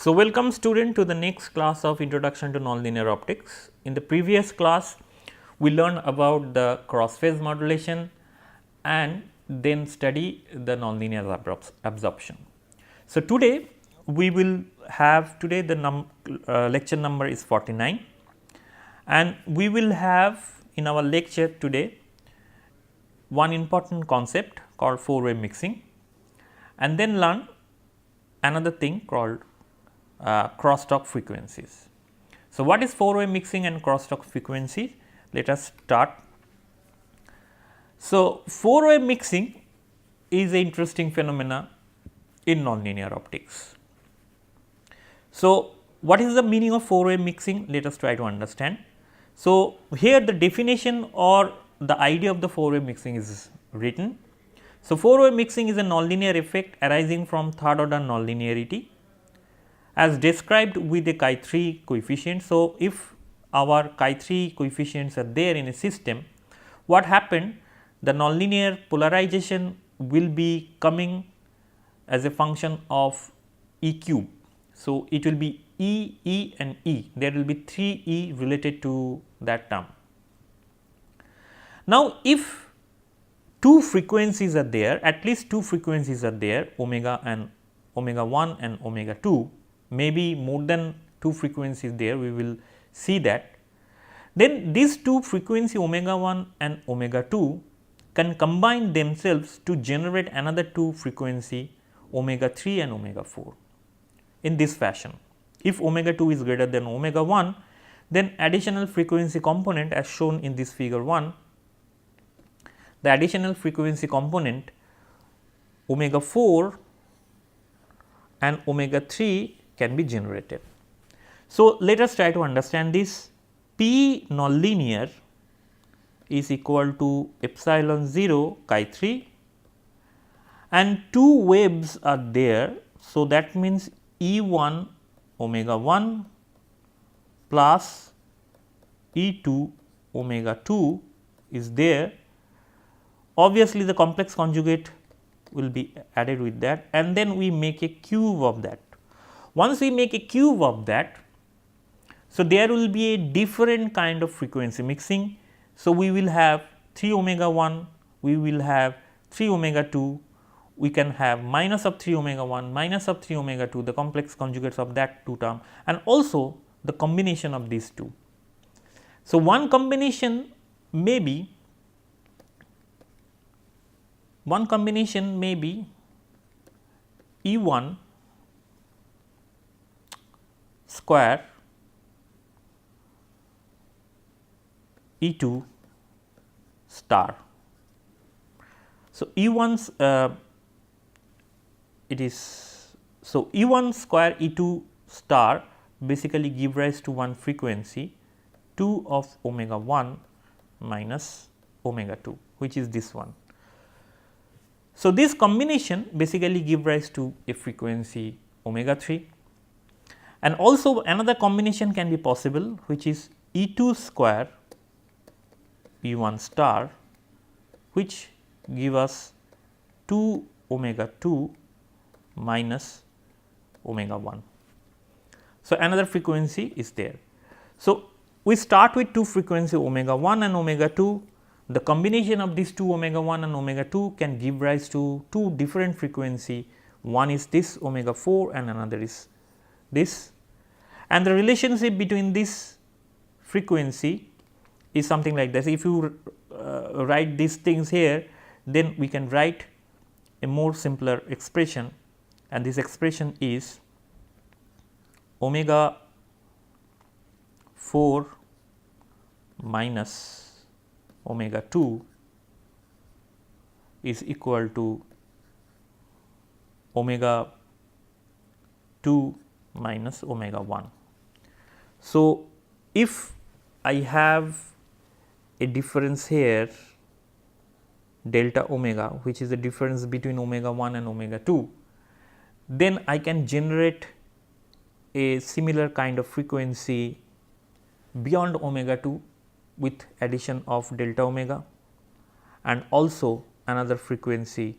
So, welcome student to the next class of Introduction to Nonlinear Optics. In the previous class, we learned about the cross phase modulation and then study the nonlinear absorption. So, today we will have the lecture number is 49 and we will have in our lecture today one important concept called four-way mixing and then learn another thing called crosstalk frequencies. So, what is four-way mixing and crosstalk frequency? Let us start. So, four-way mixing is an interesting phenomena in nonlinear optics. So, what is the meaning of four-way mixing? Let us try to understand. So, here the definition or the idea of the four-way mixing is written. So, four-way mixing is a nonlinear effect arising from third order nonlinearity as described with a chi3 coefficient. So, if our chi3 coefficients are there in a system, what happened? The nonlinear polarization will be coming as a function of E cube. So, it will be E, E and E, there will be 3 E related to that term. Now, if two frequencies are there, at least two frequencies are there, omega and omega 1 and omega 2, maybe more than two frequencies there, we will see that. Then these two frequency omega 1 and omega 2 can combine themselves to generate another two frequency omega 3 and omega 4 in this fashion. If omega 2 is greater than omega 1, then additional frequency component as shown in this figure 1, the additional frequency component omega 4 and omega 3 can be generated. So, let us try to understand this. P nonlinear is equal to epsilon 0 chi 3 and two waves are there. So, that means E 1 omega 1 plus E 2 omega 2 is there. Obviously, the complex conjugate will be added with that and then we make a cube of that. Once we make a cube of that, so there will be a different kind of frequency mixing. So, we will have 3 omega 1, we will have 3 omega 2, we can have minus of 3 omega 1, minus of 3 omega 2, the complex conjugates of that two term and also the combination of these two. So, one combination may be E 1 square E 2 star. So, E 1's it is, so E 1 square E 2 star basically give rise to one frequency 2 of omega 1 minus omega 2, which is this one. So, this combination basically give rise to a frequency omega 3 and also another combination can be possible, which is E 2 square E 1 star, which give us 2 omega 2 minus omega 1. So, another frequency is there. So, we start with two frequency omega 1 and omega 2. The combination of these two omega 1 and omega 2 can give rise to two different frequency. One is this omega 4 and another is this, and the relationship between this frequency is something like this. If you write these things here, then we can write a more simpler expression and this expression is omega 4 minus omega 2 is equal to omega 2 minus omega 1. So, if I have a difference here delta omega, which is the difference between omega 1 and omega 2, then I can generate a similar kind of frequency beyond omega 2 with addition of delta omega and also another frequency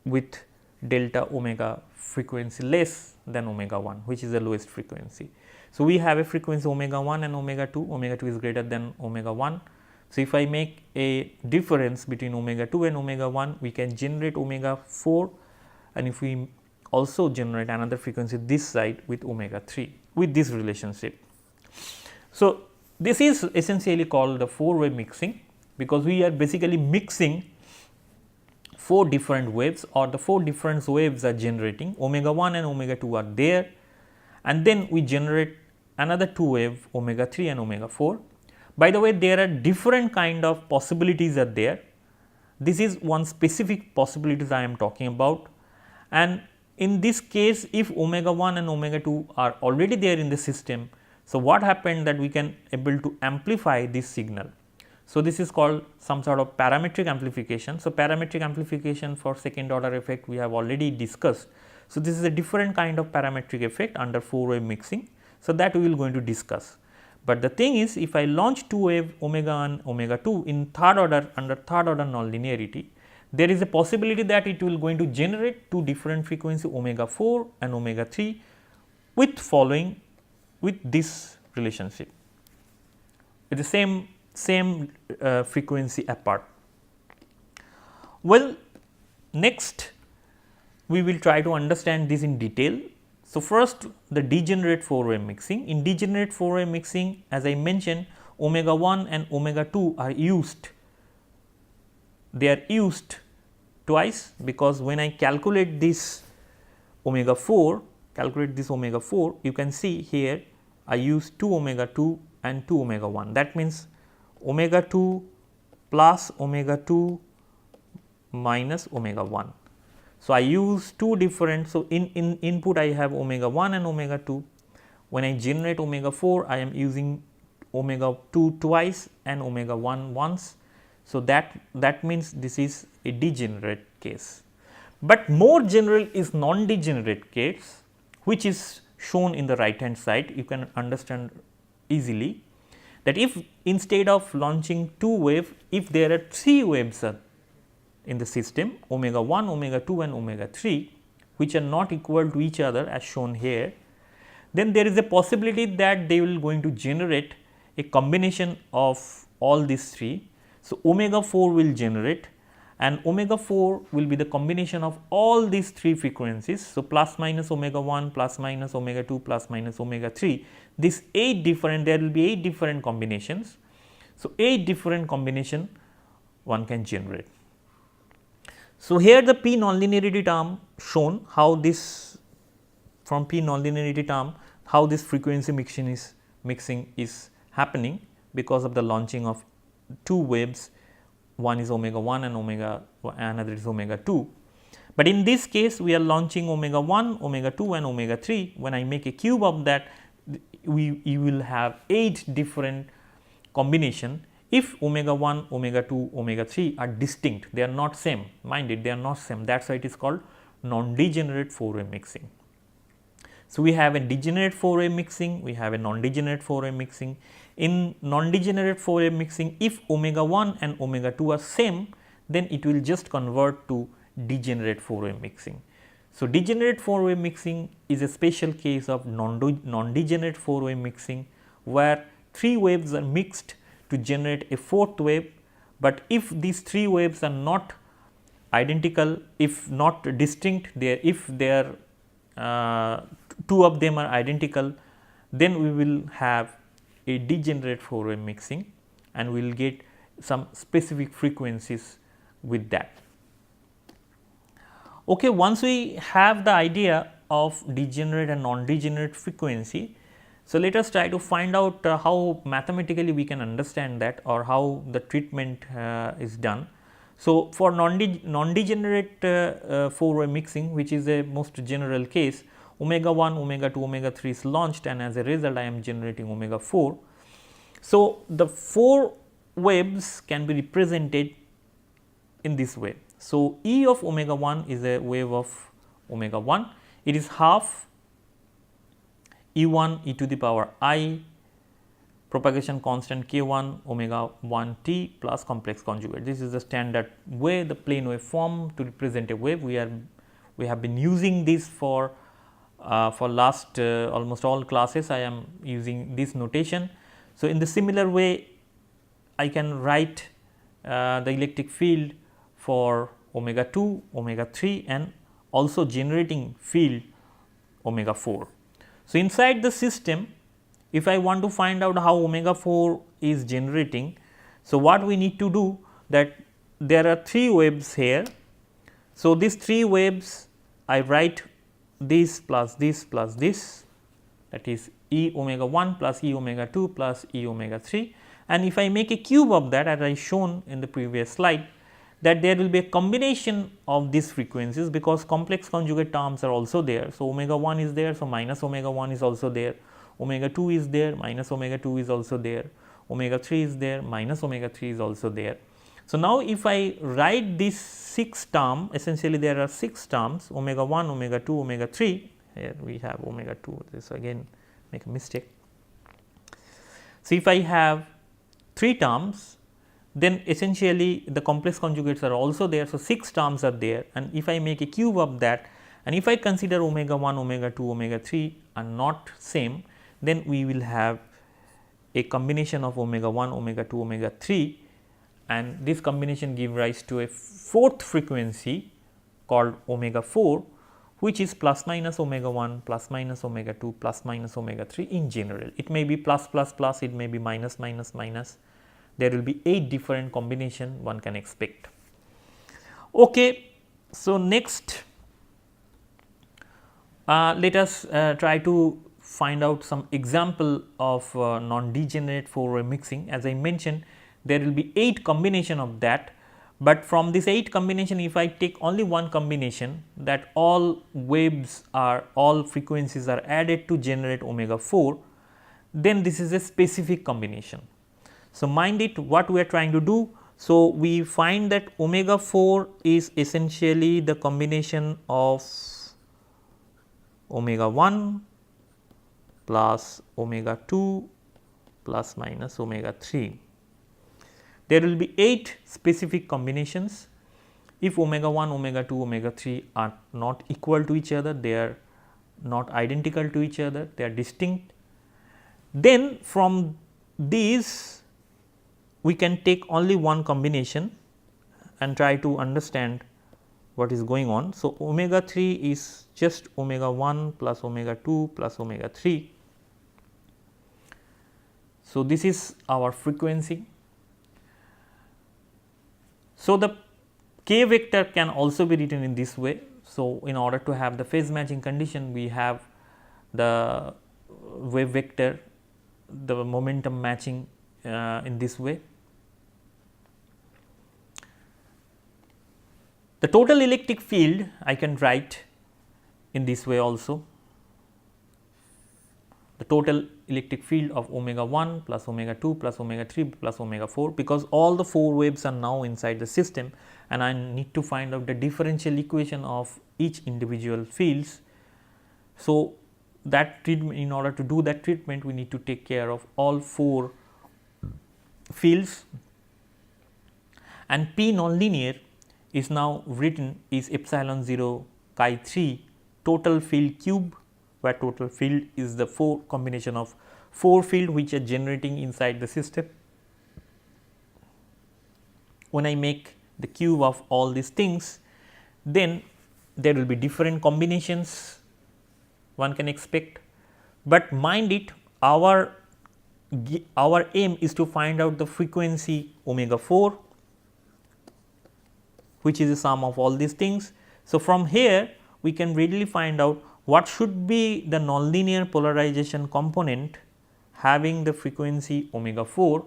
with delta omega frequency less than omega 1, which is the lowest frequency. So, we have a frequency omega 1 and omega 2 is greater than omega 1. So, if I make a difference between omega 2 and omega 1, we can generate omega 4, and if we also generate another frequency this side with omega 3 with this relationship. So, this is essentially called the 4-way mixing, because we are basically mixing 4 different waves, or the 4 different waves are generating, omega 1 and omega 2 are there, and then we generate another 2 wave omega 3 and omega 4. By the way, there are different kind of possibilities are there. This is one specific possibilities I am talking about, and in this case, if omega 1 and omega 2 are already there in the system, so what happened that we can able to amplify this signal. So, this is called some sort of parametric amplification. So, parametric amplification for second order effect we have already discussed. So, this is a different kind of parametric effect under 4-way mixing. So, that we will going to discuss. But the thing is, if I launch 2 wave omega and omega 2 in third order under third order nonlinearity, there is a possibility that it will going to generate 2 different frequency omega 4 and omega 3 with following with this relationship with the same frequency apart. Well, next we will try to understand this in detail. So, first the degenerate 4-way mixing. In degenerate 4-way mixing, as I mentioned, omega 1 and omega 2 are used. They are used twice, because when I calculate this omega 4, you can see here I use 2 omega 2 and 2 omega 1. That means omega 2 plus omega 2 minus omega 1. So, I use 2 different. So, in input I have omega 1 and omega 2. When I generate omega 4, I am using omega 2 twice and omega 1 once. So, that means this is a degenerate case. But more general is non-degenerate case, which is shown in the right hand side. You can understand easily that if instead of launching 2 waves, if there are 3 waves in the system, omega 1, omega 2 and omega 3, which are not equal to each other as shown here, then there is a possibility that they will going to generate a combination of all these 3. So, omega 4 will generate, and omega 4 will be the combination of all these 3 frequencies. So, plus minus omega 1, plus minus omega 2, plus minus omega 3, this 8 different, there will be 8 different combinations. So, 8 different combination one can generate. So, here the p nonlinearity term shown how this from p nonlinearity term how this frequency mixing is happening because of the launching of 2 waves, one is omega 1 and another is omega 2. But in this case we are launching omega 1, omega 2 and omega 3. When I make a cube of that, you will have 8 different combination. If omega 1, omega 2, omega 3 are distinct, they are not same, mind it, they are not same. That is why it is called non-degenerate 4-way mixing. So, we have a degenerate 4-way mixing, we have a non-degenerate 4-way mixing. In non-degenerate 4-way mixing, if omega 1 and omega 2 are same, then it will just convert to degenerate 4-way mixing. So, degenerate 4-way mixing is a special case of non-degenerate 4-way mixing, where 3 waves are mixed to generate a 4th wave, but if these 3 waves are not identical, if not distinct, if they are 2 of them are identical, then we will have a degenerate 4-way mixing, and we will get some specific frequencies with that. Okay, once we have the idea of degenerate and non-degenerate frequency, so let us try to find out how mathematically we can understand that, or how the treatment is done. So, for non-degenerate 4-way mixing, which is a most general case, omega 1, omega 2, omega 3 is launched, and as a result I am generating omega 4. So, the 4 waves can be represented in this way. So, E of omega 1 is a wave of omega 1, it is half E1 e to the power I propagation constant k1 omega 1 t plus complex conjugate. This is the standard way, the plane wave form to represent a wave. We are We have been using this for last almost all classes. I am using this notation. So, in the similar way I can write the electric field for omega 2, omega 3 and also generating field omega 4. So, inside the system, if I want to find out how omega 4 is generating, so what we need to do, that there are 3 waves here. So, these 3 waves I write this plus this plus this, that is E omega 1 plus E omega 2 plus E omega 3, and if I make a cube of that, as I shown in the previous slide, that there will be a combination of these frequencies, because complex conjugate terms are also there. So, omega 1 is there, so minus omega 1 is also there, omega 2 is there, minus omega 2 is also there, omega 3 is there, minus omega 3 is also there. So, now if I write this 6 term, essentially there are 6 terms, omega 1, omega 2, omega 3, here we have omega 2, this again make a mistake. So, if I have 3 terms, then essentially the complex conjugates are also there. So, 6 terms are there, and if I make a cube of that, and if I consider omega 1, omega 2, omega 3 are not same, then we will have a combination of omega 1, omega 2, omega 3, and this combination give rise to a 4th frequency called omega 4, which is plus minus omega 1, plus minus omega 2, plus minus omega 3 in general. It may be plus plus plus, it may be minus minus minus. There will be 8 different combination one can expect. Okay. So, next let us try to find out some example of non-degenerate 4-way mixing. As I mentioned, there will be 8 combination of that, but from this 8 combination, if I take only one combination, that all waves are, all frequencies are added to generate omega 4, then this is a specific combination. So, mind it, what we are trying to do. So, we find that omega 4 is essentially the combination of omega 1 plus omega 2 plus minus omega 3. There will be 8 specific combinations. If omega 1, omega 2, omega 3 are not equal to each other, they are not identical to each other, they are distinct. Then from these we can take only one combination and try to understand what is going on. So, omega 3 is just omega 1 plus omega 2 plus omega 3. So, this is our frequency. So, the k vector can also be written in this way. So, in order to have the phase matching condition, we have the wave vector, the momentum matching in this way. The total electric field I can write in this way also. The total electric field of omega 1 plus omega 2 plus omega 3 plus omega 4, because all the 4 waves are now inside the system and I need to find out the differential equation of each individual fields. So, that treatment, in order to do that treatment, we need to take care of all 4 fields, and P nonlinear is now written is epsilon 0 chi 3 total field cube, where total field is the combination of 4 field which are generating inside the system. When I make the cube of all these things, then there will be different combinations one can expect, but mind it, our aim is to find out the frequency omega 4, which is the sum of all these things. So, from here we can readily find out what should be the nonlinear polarization component having the frequency omega 4,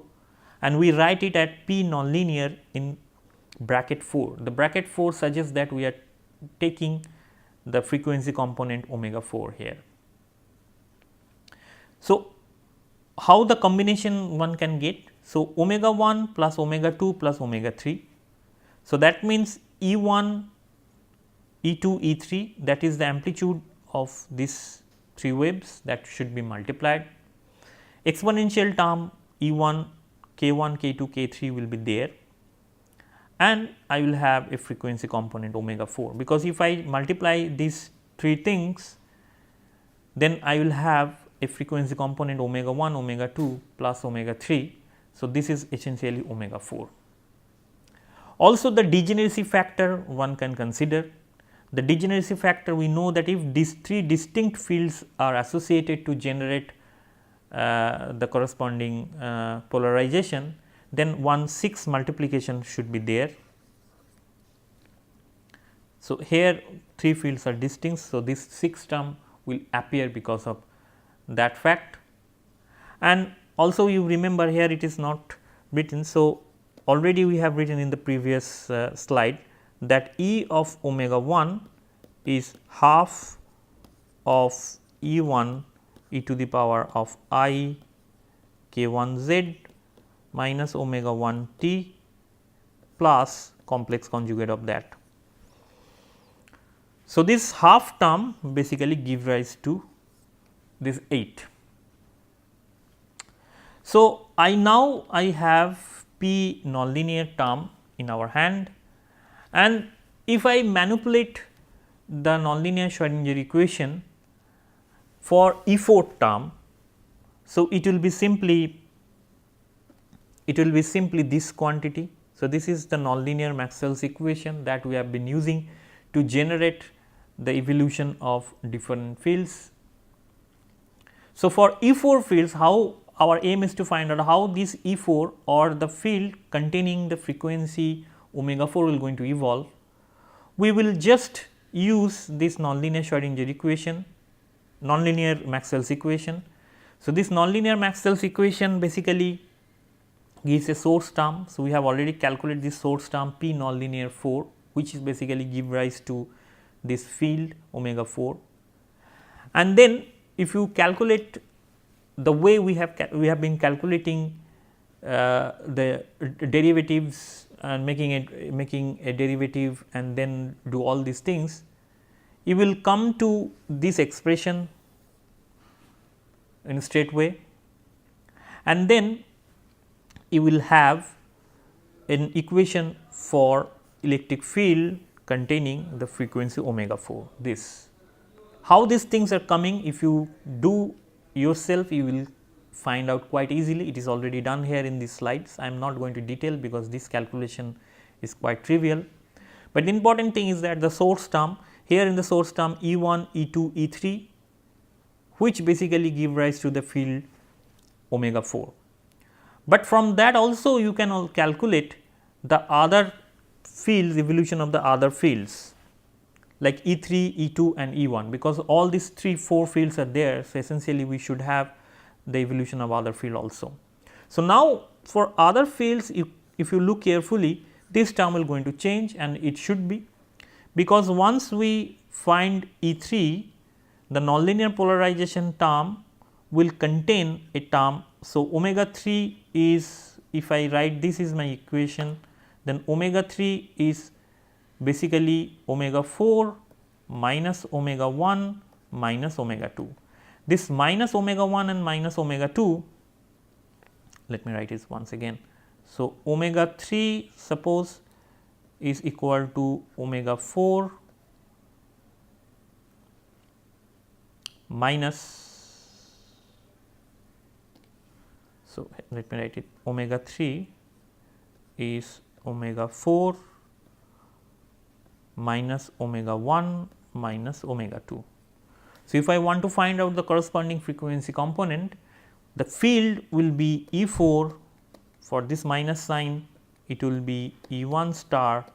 and we write it at P nonlinear in bracket 4. The bracket 4 suggests that we are taking the frequency component omega 4 here. So, how the combination one can get? So, omega 1 plus omega 2 plus omega 3. So, that means E1, E2, E3, that is the amplitude of these 3 waves, that should be multiplied. Exponential term E1, K1, K2, K3 will be there, and I will have a frequency component omega 4, because if I multiply these three things, then I will have a frequency component omega 1, omega 2 plus omega 3. So, this is essentially omega 4. Also the degeneracy factor one can consider. The degeneracy factor, we know that if these three distinct fields are associated to generate the corresponding polarization, then 1/6 multiplication should be there. So, here 3 fields are distinct. So, this 6th term will appear because of that fact, and also you remember here it is not written. So, already we have written in the previous slide that E of omega 1 is half of E 1 e to the power of I k 1 z minus omega 1 t plus complex conjugate of that. So, this half term basically give rise to this 8. So, I have P nonlinear term in our hand, and if I manipulate the nonlinear Schrodinger equation for E4 term, so it will be simply this quantity. So, this is the nonlinear Maxwell's equation that we have been using to generate the evolution of different fields. So, for E4 fields, how our aim is to find out how this E4 or the field containing the frequency omega 4 will going to evolve. We will just use this nonlinear Schrodinger equation, nonlinear Maxwell's equation. So, this nonlinear Maxwell's equation basically gives a source term. So, we have already calculated this source term P nonlinear 4, which is basically give rise to this field omega 4, and then if you calculate the way we have been calculating the derivatives and making a derivative and then do all these things, you will come to this expression in a straight way, and then you will have an equation for electric field containing the frequency omega 4. This, how these things are coming, if you do yourself, you will find out quite easily. It is already done here in these slides. I am not going to detail because this calculation is quite trivial, but the important thing is that the source term, here in the source term E1, E2, E3, which basically give rise to the field omega 4. But from that also you can calculate the other fields, evolution of the other fields like E3, E2 and E1, because all these 3-4 fields are there. So, essentially we should have the evolution of other field also. So, now for other fields, if you look carefully, this term will going to change, and it should be, because once we find E3, the nonlinear polarization term will contain a term. So, omega 3 is, if I write this is my equation, then omega 3 is basically omega 4 minus omega 1 minus omega 2. This minus omega 1 and minus omega 2, let me write it once again. So, omega 3 suppose is equal to omega 4 minus, so let me write it, omega 3 is omega 4 minus omega 1 minus omega 2. So, if I want to find out the corresponding frequency component, the field will be E4, for this minus sign it will be E1 star,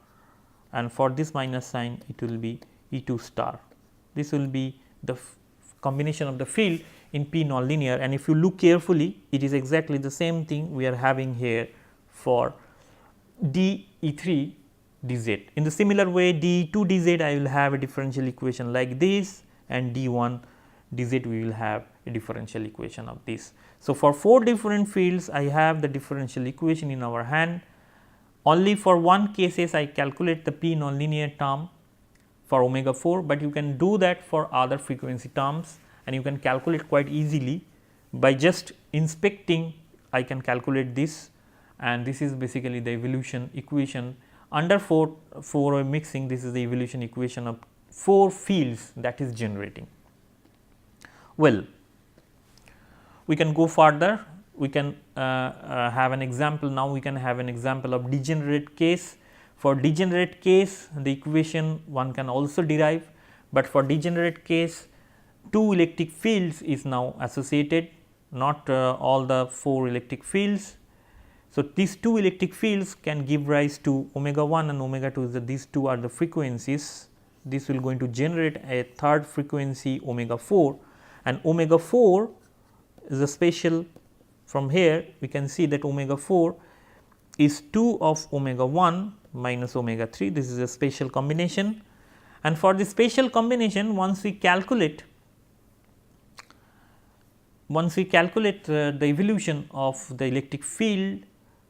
and for this minus sign it will be E2 star. This will be the combination of the field in P nonlinear, and if you look carefully, it is exactly the same thing we are having here for d E3 dz. In the similar way, d2 dz I will have a differential equation like this, and d1 dz we will have a differential equation of this. So, for 4 different fields I have the differential equation in our hand. Only for one cases I calculate the P nonlinear term for omega 4, but you can do that for other frequency terms, and you can calculate quite easily by just inspecting. I can calculate this, and this is basically the evolution equation under 4-way mixing, this is the evolution equation of 4 fields that is generating. Well, we can go further, we can have an example. Now we can have an example of degenerate case. For degenerate case, the equation one can also derive, but for degenerate case 2 electric fields is now associated, not all the 4 electric fields. So, these 2 electric fields can give rise to omega 1 and omega 2, these 2 are the frequencies. This will going to generate a third frequency omega 4, and omega 4 is a special. From here we can see that omega 4 is 2 of omega 1 minus omega 3, this is a special combination. And for the special combination, once we calculate the evolution of the electric field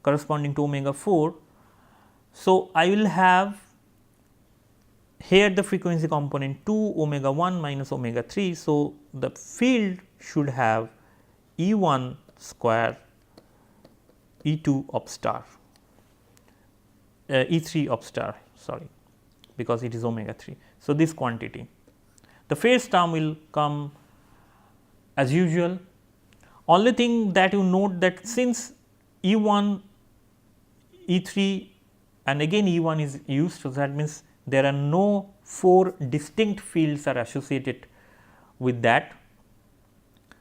corresponding to omega 4. So, I will have here the frequency component 2 omega 1 minus omega 3. So, the field should have E 1 square E 2 of star E 3 of star, sorry, because it is omega 3. So, this quantity, the phase term will come as usual. Only thing that you note that since E 1, E 3 and again E 1 is used, so that means there are no 4 distinct fields are associated with that.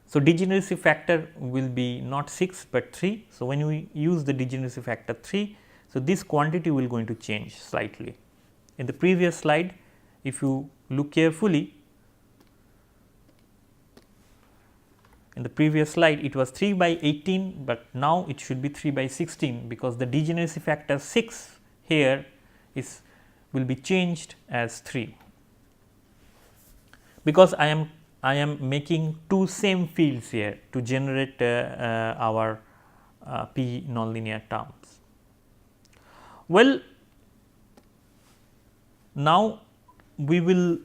So, degeneracy factor will be not 6, but 3. So, when we use the degeneracy factor 3, so this quantity will going to change slightly. In the previous slide, if you look carefully, in the previous slide it was 3 by 18, but now it should be 3 by 16, because the degeneracy factor 6 here is will be changed as 3, because I am making 2 same fields here to generate our P nonlinear terms. Well, now we will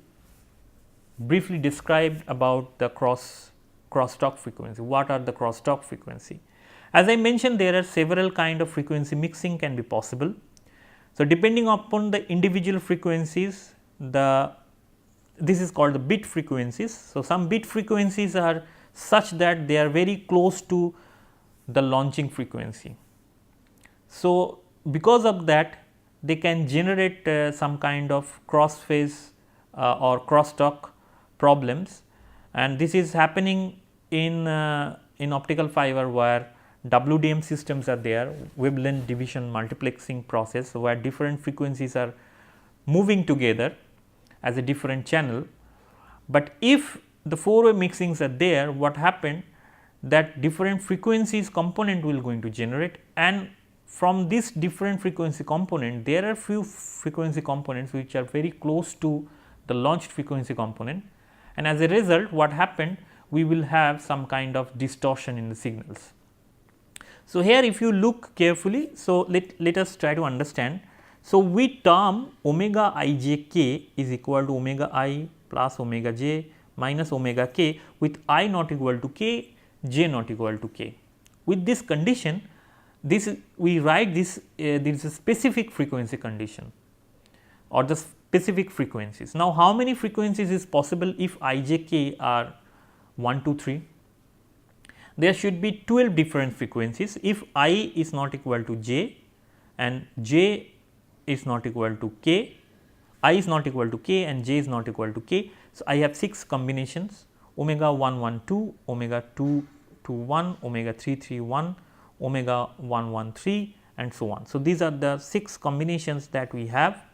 briefly describe about the crosstalk frequency. What are the crosstalk frequency? As I mentioned, there are several kind of frequency mixing can be possible. So, depending upon the individual frequencies, this is called the bit frequencies. So, some bit frequencies are such that they are very close to the launching frequency. So, because of that they can generate some kind of cross phase or crosstalk problems, and this is happening in optical fiber where WDM systems are there, wavelength division multiplexing process, where different frequencies are moving together as a different channel. But if the 4-way mixings are there, what happened that different frequencies component will going to generate, and from this different frequency component there are few frequency components which are very close to the launched frequency component, and as a result what happened, we will have some kind of distortion in the signals. So, here if you look carefully, so let us try to understand. So, we term omega I j k is equal to omega I plus omega j minus omega k with I not equal to k, j not equal to k. With this condition, we write this there is a specific frequency condition or the specific frequencies. Now, how many frequencies is possible if I j k are 1, 2, 3? There should be 12 different frequencies if I is not equal to j and j is not equal to k, I is not equal to k and j is not equal to k. So, I have 6 combinations omega 1 1 2, omega 2 2 1, omega 3 3 1, omega 1 1 3 and so on. So, these are the 6 combinations that we have,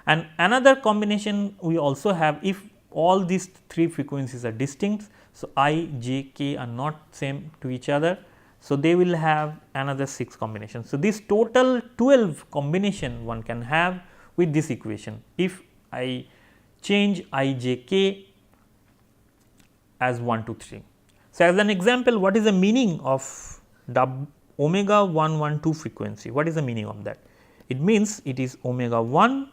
and another combination we also have if all these 3 frequencies are distinct. So, I, j, k are not same to each other. So, they will have another 6 combinations. So, this total 12 combination one can have with this equation if I change I, j, k as 1 to 3. So, as an example, what is the meaning of omega 1 1 2 frequency? What is the meaning of that? It means it is omega 1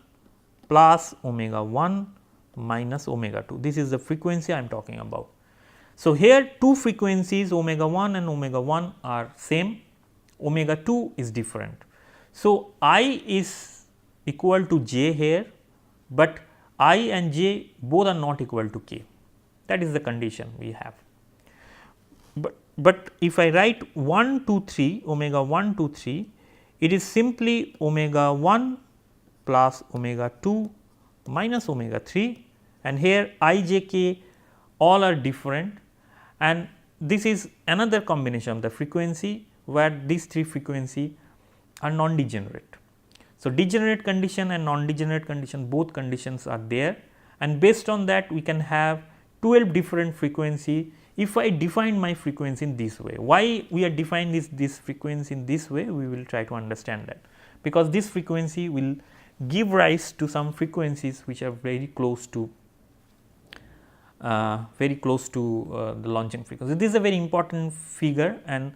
plus omega 1 minus omega 2. This is the frequency I am talking about. So, here 2 frequencies omega 1 and omega 1 are same, omega 2 is different. So, I is equal to j here, but I and j both are not equal to k. That is the condition we have. But if I write 1 2 3 omega 1 2 3, it is simply omega 1 plus omega 2 minus omega 3, and here I j k all are different, and this is another combination of the frequency where these three frequency are non-degenerate. So, degenerate condition and non-degenerate condition, both conditions are there, and based on that we can have 12 different frequency. If I define my frequency in this way, why we are defining this frequency in this way, we will try to understand that, because this frequency will give rise to some frequencies which are very close to the launching frequency. This is a very important figure, and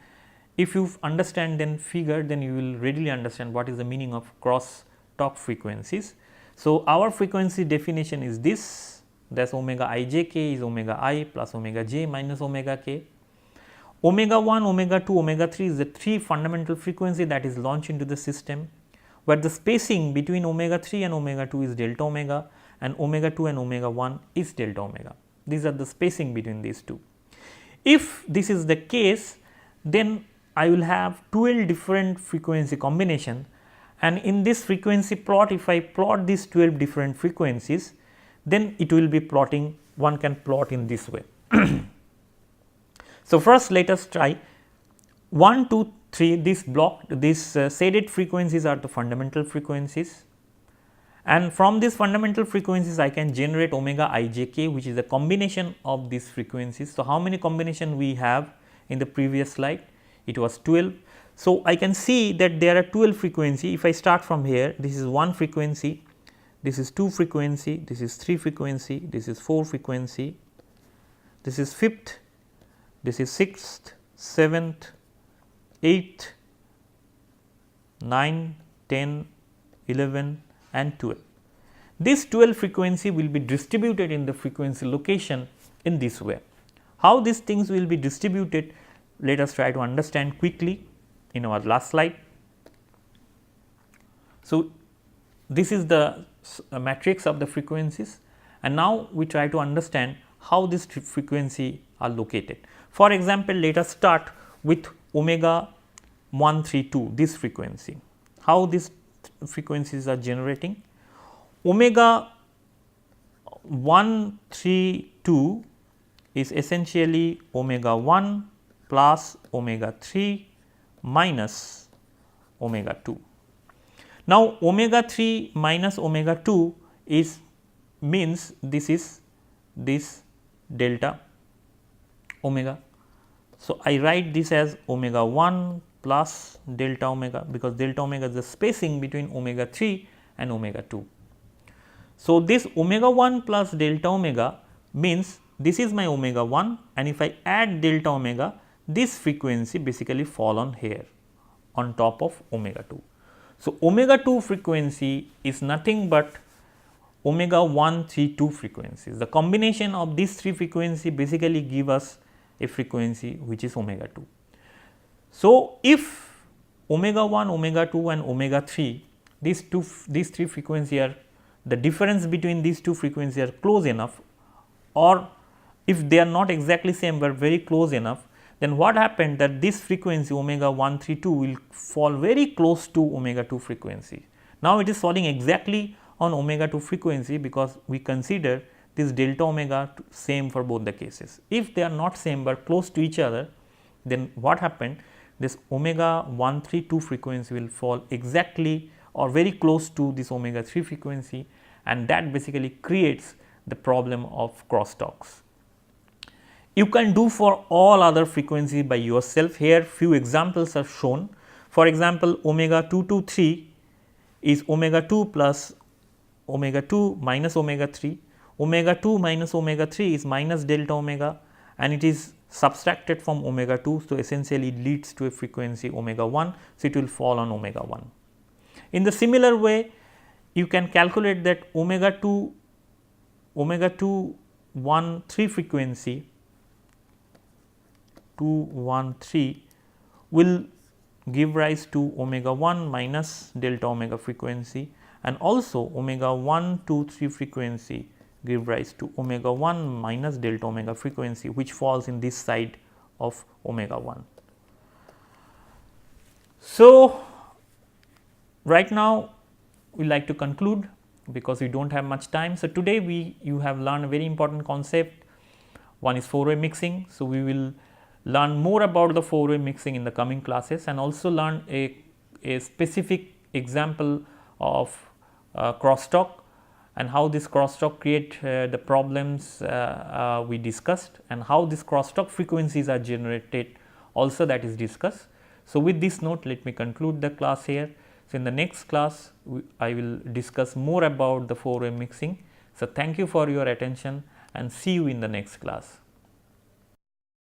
if you understand then figure, then you will readily understand what is the meaning of cross-talk frequencies. So, our frequency definition is this, that is omega I j k is omega I plus omega j minus omega k. Omega 1, omega 2, omega 3 is the three fundamental frequency that is launched into the system, where the spacing between omega 3 and omega 2 is delta omega, and omega 2 and omega 1 is delta omega. These are the spacing between these two. If this is the case, then I will have 12 different frequency combination, and in this frequency plot, if I plot these 12 different frequencies, then it will be plotting, one can plot in this way. So, first let us try 1 2 3, this block, these shaded frequencies are the fundamental frequencies, and from these fundamental frequencies I can generate omega I j k, which is a combination of these frequencies. So, how many combination we have in the previous slide? It was 12. So, I can see that there are 12 frequency. If I start from here, this is 1 frequency, this is 2 frequency, this is 3 frequency, this is 4 frequency, this is 5th, this is 6th, 7th, 8th, 9, 10, 11 and 12. This 12 frequency will be distributed in the frequency location in this way. How these things will be distributed, let us try to understand quickly in our last slide. So, this is the matrix of the frequencies, and now we try to understand how this frequency are located. For example, let us start with omega 132, this frequency. How these frequencies are generating? Omega 132 is essentially omega 1 plus omega 3 minus omega 2. Now, omega 3 minus omega 2 is means this is this delta omega. So, I write this as omega 1 plus delta omega, because delta omega is the spacing between omega 3 and omega 2. So, this omega 1 plus delta omega means this is my omega 1, and if I add delta omega, this frequency basically fall on here on top of omega 2. So, omega 2 frequency is nothing but omega 132 frequencies. The combination of these three frequency basically give us a frequency which is omega 2. So, if omega 1, omega 2 and omega 3, these three frequency are, the difference between these two frequencies are close enough, or if they are not exactly same but very close enough, then what happened that this frequency omega 132 will fall very close to omega 2 frequency. Now, it is falling exactly on omega 2 frequency, because we consider this delta omega same for both the cases. If they are not same but close to each other, then what happened, this omega 132 frequency will fall exactly or very close to this omega 3 frequency, and that basically creates the problem of crosstalks. You can do for all other frequency by yourself. Here few examples are shown. For example, omega 223 is omega 2 plus omega 2 minus omega 3. Omega 2 minus omega 3 is minus delta omega, and it is subtracted from omega 2. So, essentially it leads to a frequency omega 1. So, it will fall on omega 1. In the similar way, you can calculate that omega 2 1 3 frequency 2 1 3 will give rise to omega 1 minus delta omega frequency, and also omega 1, 2, 3 frequency give rise to omega 1 minus delta omega frequency, which falls in this side of omega 1. So, right now we like to conclude because we do not have much time. So, today you have learned a very important concept. One is 4-way mixing. So, we will learn more about the 4-way mixing in the coming classes and also learn a specific example of crosstalk and how this crosstalk create the problems we discussed, and how this crosstalk frequencies are generated also, that is discussed. So, with this note, let me conclude the class here. So, in the next class I will discuss more about the 4-way mixing. So, thank you for your attention and see you in the next class.